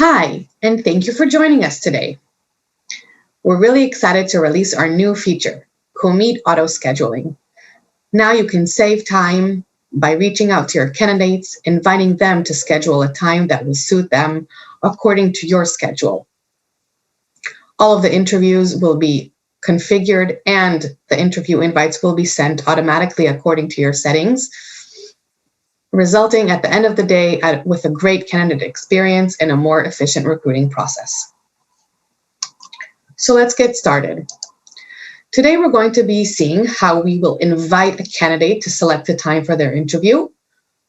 Hi, and thank you for joining us today. We're really excited to release our new feature, Commit Auto Scheduling. Now you can save time by reaching out to your candidates, inviting them to schedule a time that will suit them according to your schedule. All of the interviews will be configured and the interview invites will be sent automatically according to your settings, resulting at the end of the day with a great candidate experience and a more efficient recruiting process. So let's get started. Today we're going to be seeing how we will invite a candidate to select a time for their interview.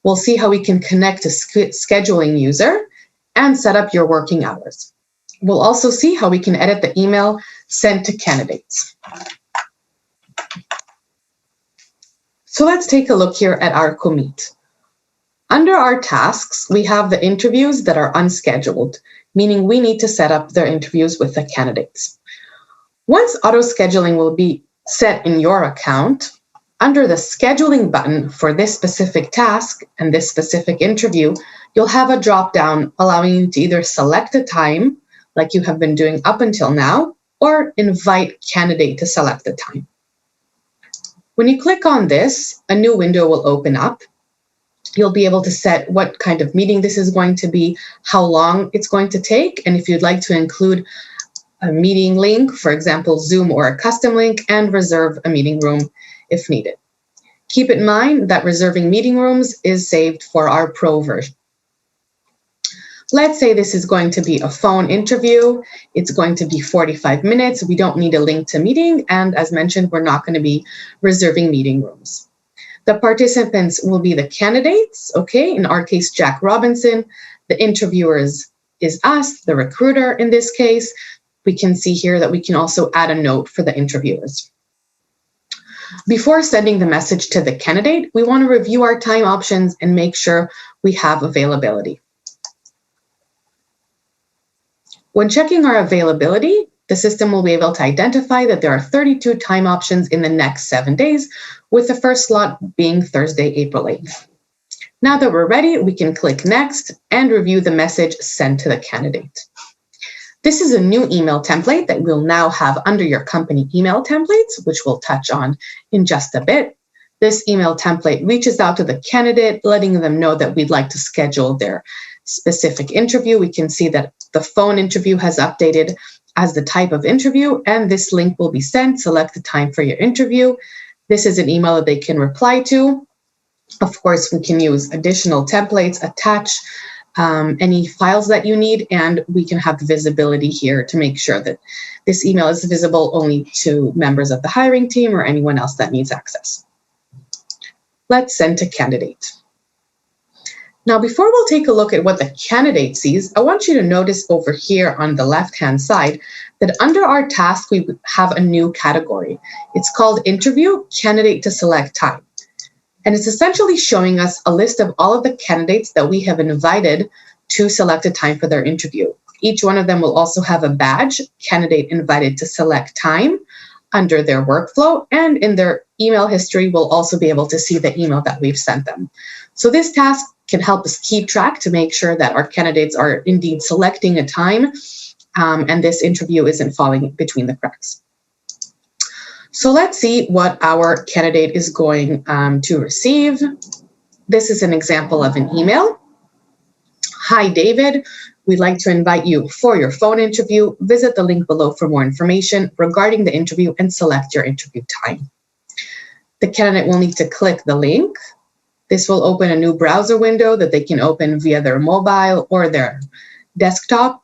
We'll see how we can connect a scheduling user and set up your working hours. We'll also see how we can edit the email sent to candidates. So let's take a look here at our commit. Under our tasks, we have the interviews that are unscheduled, meaning we need to set up their interviews with the candidates. Once auto scheduling will be set in your account, under the scheduling button for this specific task and this specific interview, you'll have a drop-down allowing you to either select a time, like you have been doing up until now, or invite candidate to select the time. When you click on this, a new window will open up. You'll be able to set what kind of meeting this is going to be, how long it's going to take, and if you'd like to include a meeting link, for example, Zoom or a custom link, and reserve a meeting room if needed. Keep in mind that reserving meeting rooms is saved for our pro version. Let's say this is going to be a phone interview. It's going to be 45 minutes. We don't need a link to meeting. And as mentioned, we're not going to be reserving meeting rooms. The participants will be the candidates, okay? In our case, Jack Robinson. The interviewers is us, the recruiter in this case. We can see here that we can also add a note for the interviewers. Before sending the message to the candidate, we want to review our time options and make sure we have availability. When checking our availability, the system will be able to identify that there are 32 time options in the next 7 days, with the first slot being Thursday, April 8th. Now that we're ready, we can click Next and review the message sent to the candidate. This is a new email template that we'll now have under your company email templates, which we'll touch on in just a bit. This email template reaches out to the candidate, letting them know that we'd like to schedule their specific interview. We can see that the phone interview has updated as the type of interview, and this link will be sent. Select the time for your interview. This is an email that they can reply to. Of course, we can use additional templates, attach any files that you need, and we can have visibility here to make sure that this email is visible only to members of the hiring team or anyone else that needs access. Let's send to candidate. Now, before we'll take a look at what the candidate sees, I want you to notice over here on the left-hand side that under our task, we have a new category. It's called Interview Candidate to Select Time. And it's essentially showing us a list of all of the candidates that we have invited to select a time for their interview. Each one of them will also have a badge, Candidate Invited to Select Time, under their workflow, and in their email history, we'll also be able to see the email that we've sent them. So this task can help us keep track to make sure that our candidates are indeed selecting a time and this interview isn't falling between the cracks. So let's see what our candidate is going to receive. This is an example of an email. Hi, David. We'd like to invite you for your phone interview. Visit the link below for more information regarding the interview and select your interview time. The candidate will need to click the link. This will open a new browser window that they can open via their mobile or their desktop.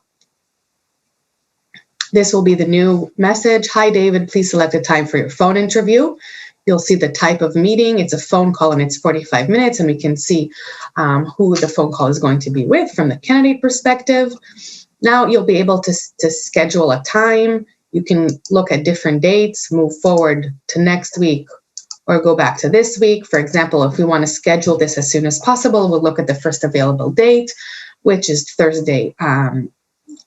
This will be the new message. Hi, David, please select a time for your phone interview. You'll see the type of meeting. It's a phone call and it's 45 minutes, and we can see who the phone call is going to be with from the candidate perspective. Now you'll be able to schedule a time. You can look at different dates, move forward to next week, or go back to this week. For example, if we want to schedule this as soon as possible, we'll look at the first available date, which is Thursday,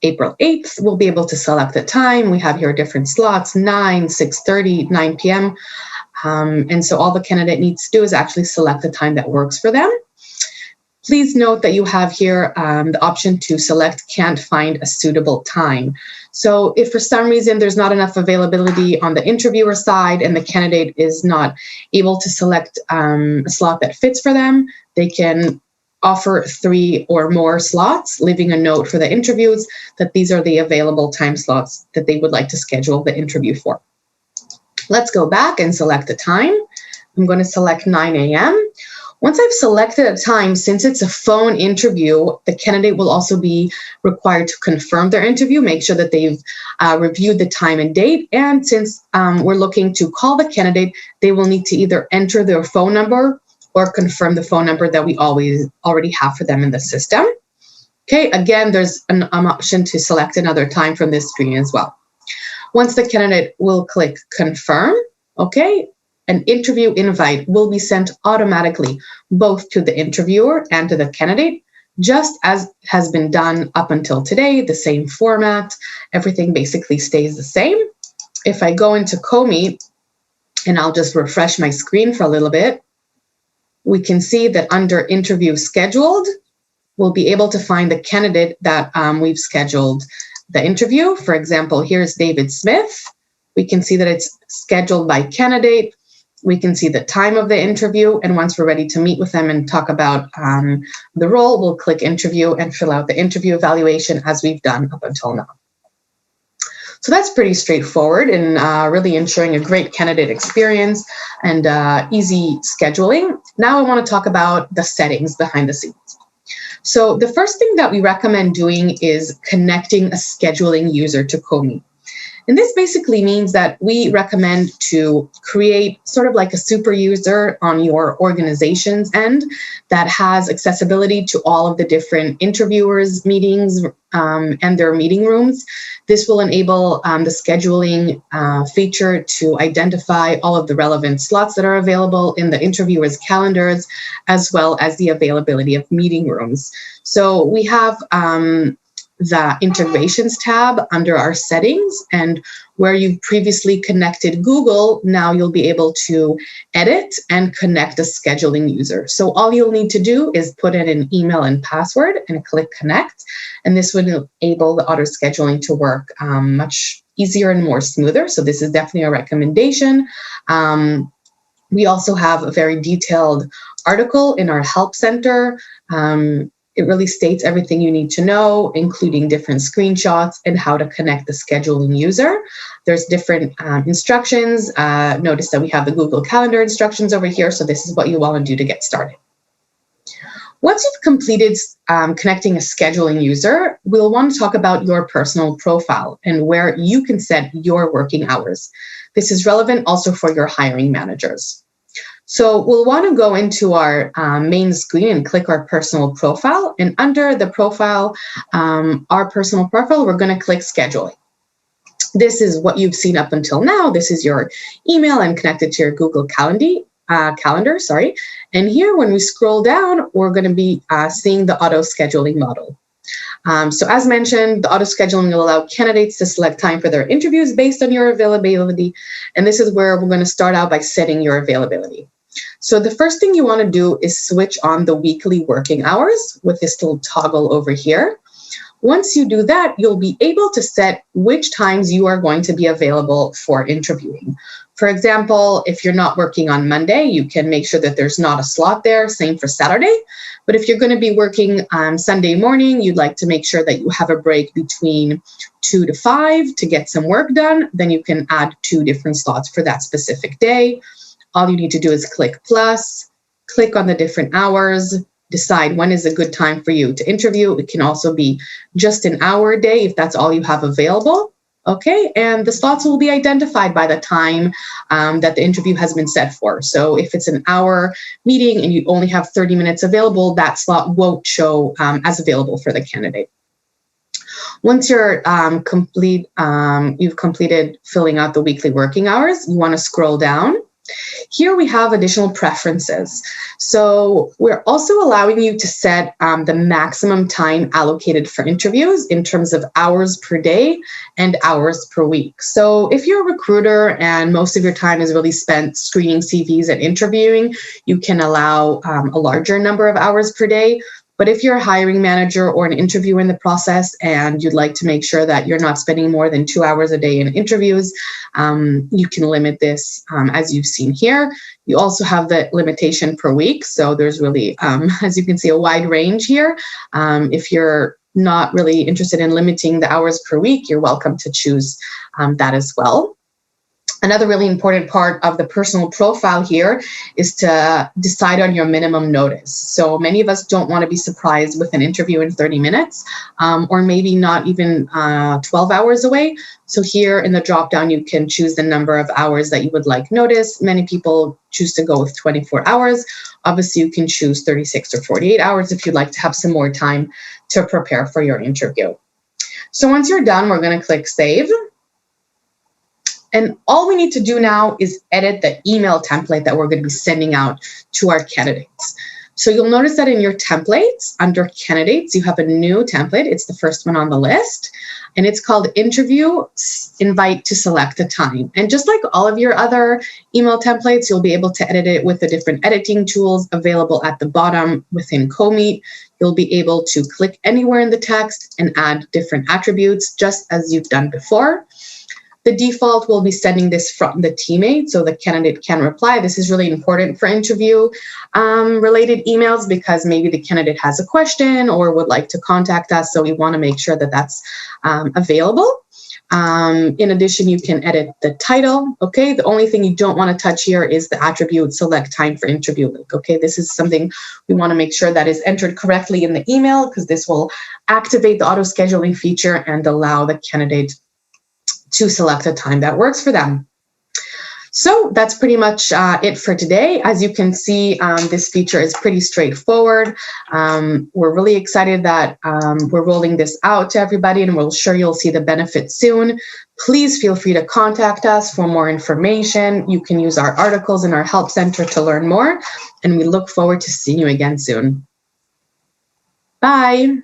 April 8th. We'll be able to select the time. We have here different slots, 9, 6:30, 9 p.m. And so all the candidate needs to do is actually select the time that works for them. Please note that you have here the option to select can't find a suitable time. So if for some reason there's not enough availability on the interviewer side and the candidate is not able to select a slot that fits for them, they can offer 3 or more slots, leaving a note for the interviews that these are the available time slots that they would like to schedule the interview for. Let's go back and select the time. I'm going to select 9 a.m. Once I've selected a time, since it's a phone interview, the candidate will also be required to confirm their interview, make sure that they've reviewed the time and date. And since we're looking to call the candidate, they will need to either enter their phone number or confirm the phone number that we already have for them in the system. Okay, again, there's an option to select another time from this screen as well. Once the candidate will click confirm, okay, an interview invite will be sent automatically both to the interviewer and to the candidate, just as has been done up until today, the same format, everything basically stays the same. If I go into CoMeet, and I'll just refresh my screen for a little bit, we can see that under interview scheduled, we'll be able to find the candidate that we've scheduled the interview. For example, here's David Smith. We can see that it's scheduled by candidate. We can see the time of the interview, and once we're ready to meet with them and talk about the role, we'll click interview and fill out the interview evaluation as we've done up until now. So that's pretty straightforward and really ensuring a great candidate experience and easy scheduling. Now I want to talk about the settings behind the scenes. So the first thing that we recommend doing is connecting a scheduling user to CoMeet. And this basically means that we recommend to create sort of like a super user on your organization's end that has accessibility to all of the different interviewers' meetings and their meeting rooms. This will enable the scheduling feature to identify all of the relevant slots that are available in the interviewers' calendars, as well as the availability of meeting rooms. So we have the integrations tab under our settings, and where you've previously connected Google, now you'll be able to edit and connect a scheduling user. So all you'll need to do is put in an email and password and click connect, and this would enable the auto scheduling to work much easier and more smoother. So this is definitely a recommendation. We also have a very detailed article in our help center. It really states everything you need to know, including different screenshots and how to connect the scheduling user. There's different instructions. Notice that we have the Google Calendar instructions over here. So this is what you want to do to get started. Once you've completed connecting a scheduling user, we'll want to talk about your personal profile and where you can set your working hours. This is relevant also for your hiring managers. So we'll want to go into our main screen and click our personal profile. And under the profile, our personal profile, we're going to click scheduling. This is what you've seen up until now. This is your email and connected to your Google calendar. And here, when we scroll down, we're going to be seeing the auto scheduling model. So as mentioned, the auto scheduling will allow candidates to select time for their interviews based on your availability. And this is where we're going to start out by setting your availability. So the first thing you want to do is switch on the weekly working hours with this little toggle over here. Once you do that, you'll be able to set which times you are going to be available for interviewing. For example, if you're not working on Monday, you can make sure that there's not a slot there, same for Saturday. But if you're going to be working on Sunday morning, you'd like to make sure that you have a break between 2 to 5 to get some work done, then you can add 2 different slots for that specific day. All you need to do is click plus, click on the different hours, decide when is a good time for you to interview. It can also be just an hour a day if that's all you have available. Okay, and the slots will be identified by the time that the interview has been set for. So if it's an hour meeting and you only have 30 minutes available, that slot won't show as available for the candidate. Once you're you've completed filling out the weekly working hours, you want to scroll down. Here we have additional preferences. So we're also allowing you to set the maximum time allocated for interviews in terms of hours per day and hours per week. So if you're a recruiter and most of your time is really spent screening CVs and interviewing, you can allow a larger number of hours per day. But if you're a hiring manager or an interviewer in the process and you'd like to make sure that you're not spending more than 2 hours a day in interviews, you can limit this as you've seen here. You also have the limitation per week. So there's really, as you can see, a wide range here. If you're not really interested in limiting the hours per week, you're welcome to choose that as well. Another really important part of the personal profile here is to decide on your minimum notice. So many of us don't want to be surprised with an interview in 30 minutes, or maybe not even 12 hours away. So here in the drop-down, you can choose the number of hours that you would like notice. Many people choose to go with 24 hours. Obviously, you can choose 36 or 48 hours if you'd like to have some more time to prepare for your interview. So once you're done, we're going to click Save. And all we need to do now is edit the email template that we're going to be sending out to our candidates. So you'll notice that in your templates, under candidates, you have a new template. It's the first one on the list, and it's called Interview Invite to Select a Time. And just like all of your other email templates, you'll be able to edit it with the different editing tools available at the bottom within CoMeet. You'll be able to click anywhere in the text and add different attributes, just as you've done before. The default will be sending this from the teammate so the candidate can reply. This is really important for interview related emails because maybe the candidate has a question or would like to contact us. So we want to make sure that that's available. In addition, you can edit the title. Okay, the only thing you don't want to touch here is the attribute select time for interview link. Okay, this is something we want to make sure that is entered correctly in the email because this will activate the auto scheduling feature and allow the candidate to select a time that works for them. So that's pretty much it for today. As you can see, this feature is pretty straightforward. We're really excited that we're rolling this out to everybody, and we're sure you'll see the benefits soon. Please feel free to contact us for more information. You can use our articles in our help center to learn more, and we look forward to seeing you again soon. Bye.